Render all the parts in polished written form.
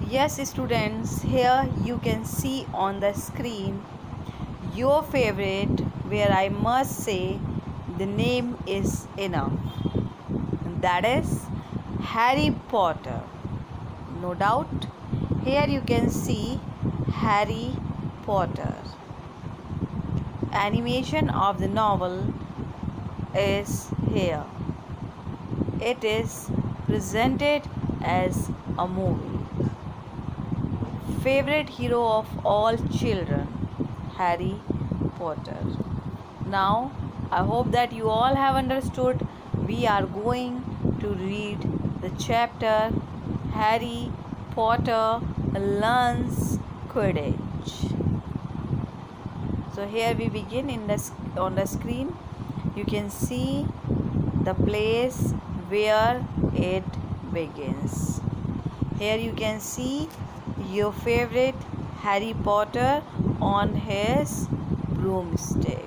Yes, students, here you can see on the screen your favorite, where I must say the name is enough. That is Harry Potter. No doubt, here you can see Harry Potter. Animation of the novel is here. It is presented as a movie. Favorite hero of all children, Harry Potter. Now, I hope that you all have understood. We are going to read the chapter Harry Potter Learns Quidditch. So here we begin on the screen. You can see the place where it begins. Here you can see your favorite Harry Potter on his broomstick,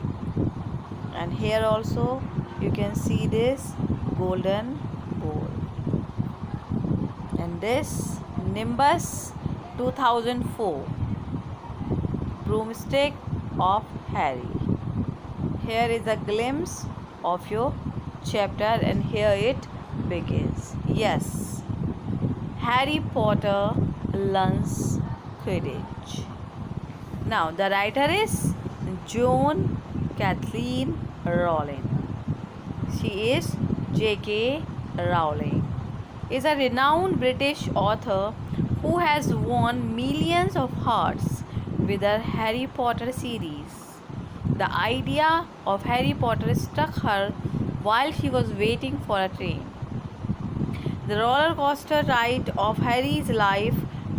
and here also you can see this golden bowl and this Nimbus 2004 broomstick of Harry. Here is a glimpse of your chapter, and here it begins. Yes, Harry Potter learns Quidditch. Now, the writer is Joan Kathleen Rowling. She is J.K. Rowling. Is a renowned British author who has won millions of hearts with her Harry Potter series. The idea of Harry Potter struck her while she was waiting for a train. The roller coaster ride of Harry's life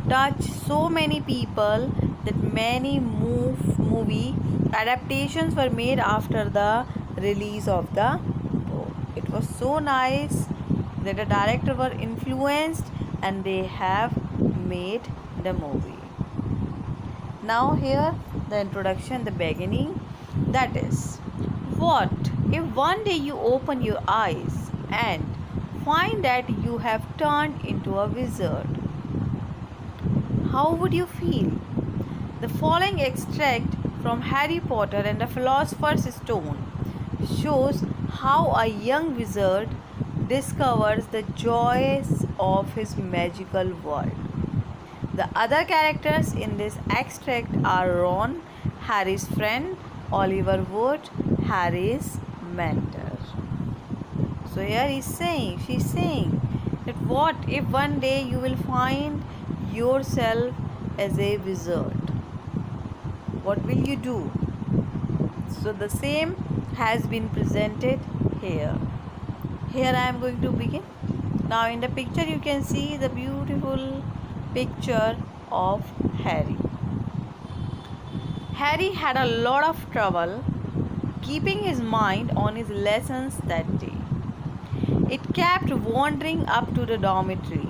touched so many people that many movie adaptations were made after the release of the book. It was so nice that the director were influenced and they have made the movie. Now here the introduction, the beginning, that is, what if one day you open your eyes and find that you have turned into a wizard? How would you feel? The following extract from Harry Potter and the Philosopher's Stone shows how a young wizard discovers the joys of his magical world. The other characters in this extract are Ron, Harry's friend, Oliver Wood, Harry's mentor. So here she's saying that what if one day you will find yourself as a wizard? What will you do? So the same has been presented here. Here I am going to begin. Now in the picture you can see the beautiful picture of Harry. Harry had a lot of trouble keeping his mind on his lessons that day. It kept wandering up to the dormitory,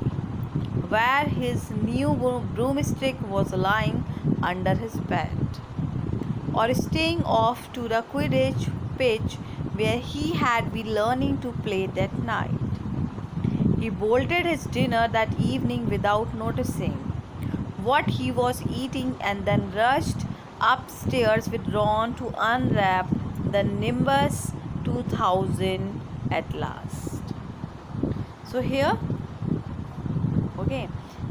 where his new broomstick was lying under his bed, or staying off to the Quidditch pitch where he had been learning to play that night. He bolted his dinner that evening without noticing what he was eating and then rushed upstairs with Ron to unwrap the Nimbus 2000 at last. So here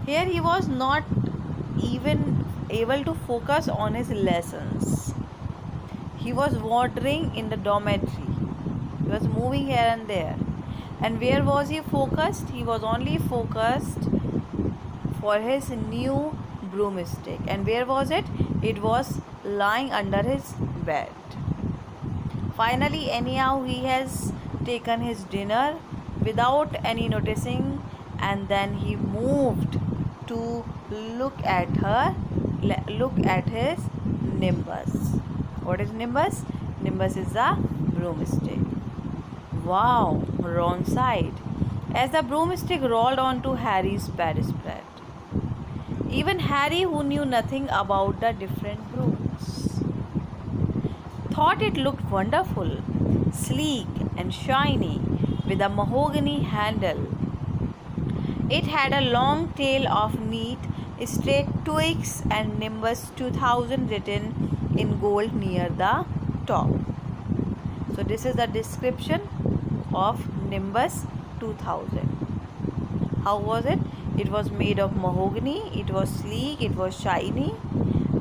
he was not even able to focus on his lessons. He was wandering in the dormitory. He was moving here and there. And where was he focused? He was only focused for his new broomstick. And where was it? It was lying under his bed. Finally, anyhow, he has taken his dinner without any noticing, and then he moved to look at his Nimbus. What is Nimbus? Nimbus is a broomstick. Wow, Ron sighed as the broomstick rolled onto Harry's bedspread. Even Harry, who knew nothing about the different brooms, thought it looked wonderful, sleek and shiny, with a mahogany handle. It had a long tail of neat straight twigs and Nimbus 2000 written in gold near the top. So this is the description of Nimbus 2000. How was it? It was made of mahogany, it was sleek, it was shiny,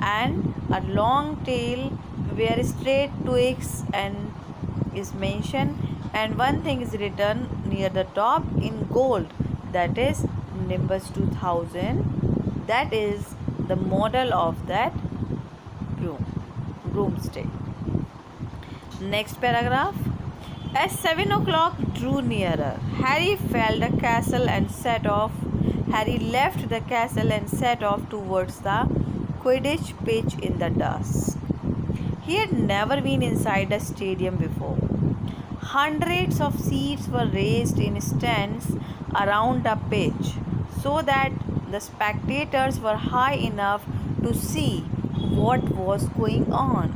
and a long tail where straight twigs and is mentioned, and one thing is written near the top in gold, that is Nimbus 2000. That is the model of that broomstick. Next paragraph. As 7 o'clock drew nearer, Harry felt the castle and set off. Harry left the castle and set off towards the Quidditch pitch in the dusk. He had never been inside a stadium before. Hundreds of seats were raised in stands around the pitch so that the spectators were high enough to see what was going on.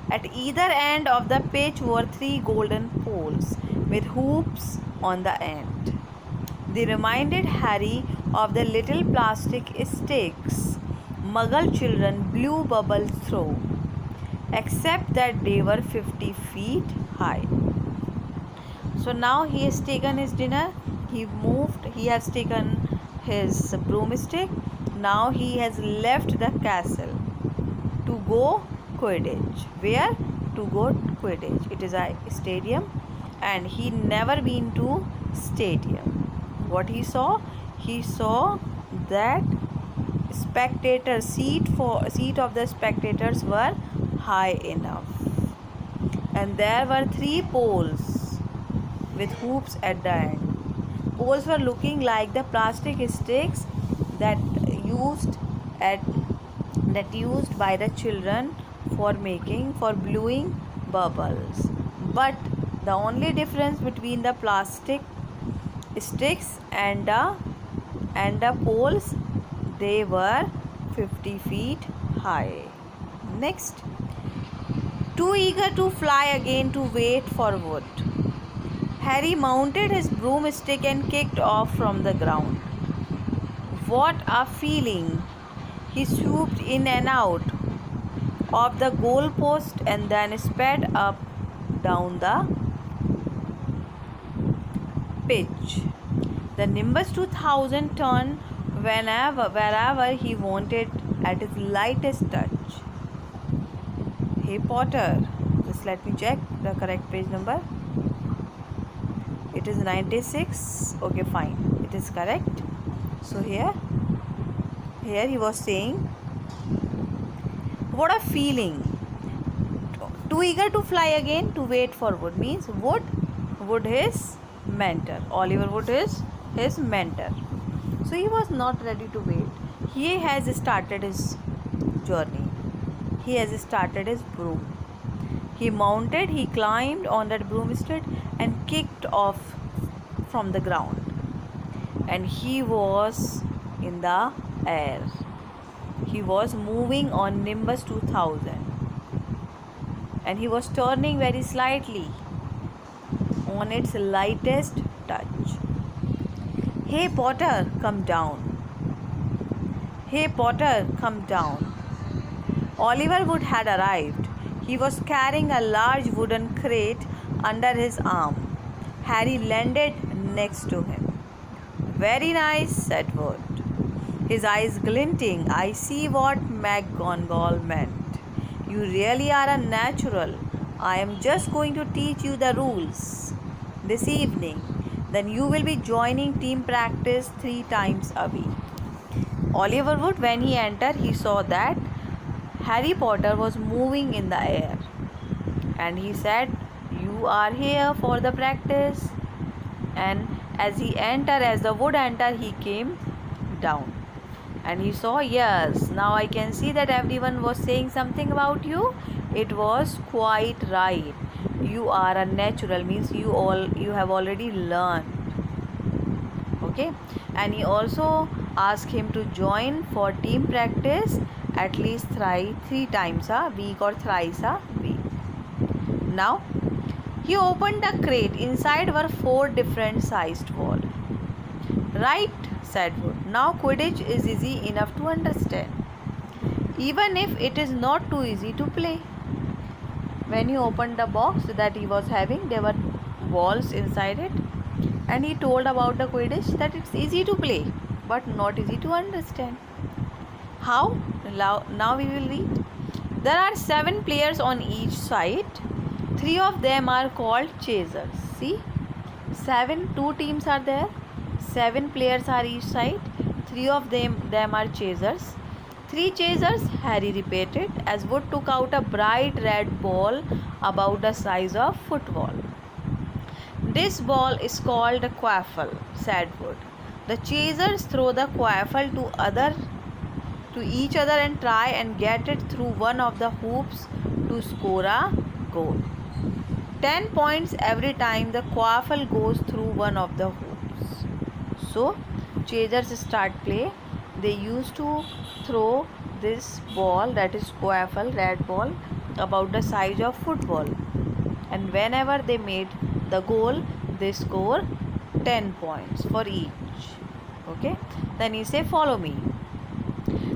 At either end of the pitch were 3 golden poles with hoops on the end. They reminded Harry of the little plastic sticks Muggle children blew bubbles through, except that they were 50 feet high. So now he has taken his dinner, he has taken his broomstick. Now he has left the castle to go Quidditch. Where? To go Quidditch. It is a stadium and he never been to stadium. What he saw? He saw that seat of the spectators were high enough, and there were 3 poles with hoops at the end. Poles were looking like the plastic sticks that used by the children for blowing bubbles. But the only difference between the plastic sticks and the poles, they were 50 feet high. Next. Too eager to fly again to wait for wood, Harry mounted his broomstick and kicked off from the ground. What a feeling! He swooped in and out of the goalpost and then sped up down the pitch. The Nimbus 2000 turned wherever he wanted at his lightest touch. Hey Potter, just let me check the correct page number. It is 96. Okay, fine, it is correct. So here he was saying, what a feeling! Too eager to fly again to wait for wood means Wood his mentor. Oliver Wood is his mentor. So he was not ready to wait. He has started his journey. He has started his broom. He mounted, he climbed on that broomstick and kicked off from the ground. And he was in the air. He was moving on Nimbus 2000. And he was turning very slightly on its lightest touch. Hey Potter, come down. Hey Potter, come down. Oliver Wood had arrived. He was carrying a large wooden crate under his arm. Harry landed next to him. Very nice, said Wood, his eyes glinting. I see what McGonagall meant. You really are a natural. I am just going to teach you the rules this evening. Then you will be joining team practice 3 times a week. Oliver Wood, when he entered, he saw that Harry Potter was moving in the air. And he said, you are here for the practice. And as the Wood entered, he came down. And he saw, yes, now I can see that everyone was saying something about you. It was quite right. You are a natural, means you have already learned. Okay. And he also asked him to join for team practice at least 3 times a week or thrice a week. Now, he opened the crate. Inside were 4 different sized balls. Right, said Wood. Now Quidditch is easy enough to understand, even if it is not too easy to play. When he opened the box that he was having, there were balls inside it, and he told about the Quidditch that it's easy to play but not easy to understand. How? Now we will read. There are 7 players on each side. 3 of them are called chasers. See? 2 teams are there. 7 players are each side. 3 of them are chasers. 3 chasers, Harry repeated, as Wood took out a bright red ball about the size of football. This ball is called a quaffle, said Wood. The chasers throw the quaffle to each other and try and get it through one of the hoops to score a goal. 10 points every time the quaffle goes through one of the hoops. So, chasers start play. They used to throw this ball, that is quaffle, red ball, about the size of football, and whenever they made the goal, they score 10 points for each. Okay, then he say, follow me.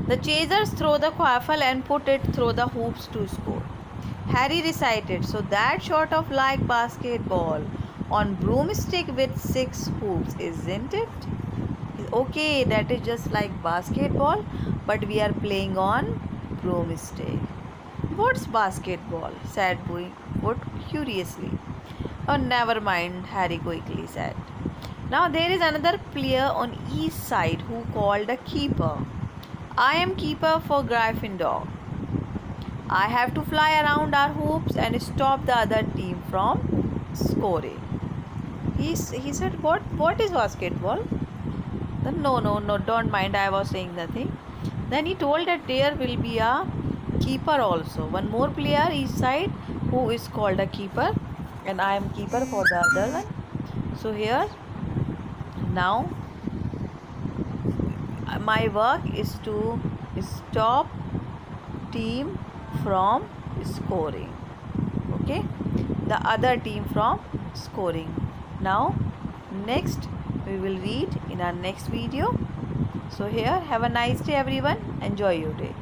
The chasers throw the quaffle and put it through the hoops to score. Harry recited, so that sort of like basketball on broomstick with 6 hoops, isn't it? Okay, that is just like basketball, but we are playing on broomstick. What's basketball? Said Wood curiously. Oh, never mind, Harry quickly said. Now there is another player on each side who called a keeper. I am keeper for Gryffindor. I have to fly around our hoops and stop the other team from scoring. He said, what is basketball? Then, no, don't mind, I was saying nothing. Then he told that there will be a keeper also. One more player each side who is called a keeper, and I am keeper for the other one. So here, now, my work is to stop team from scoring. Okay, the other team from scoring. Now, next we will read in our next video. So here, have a nice day everyone. Enjoy your day.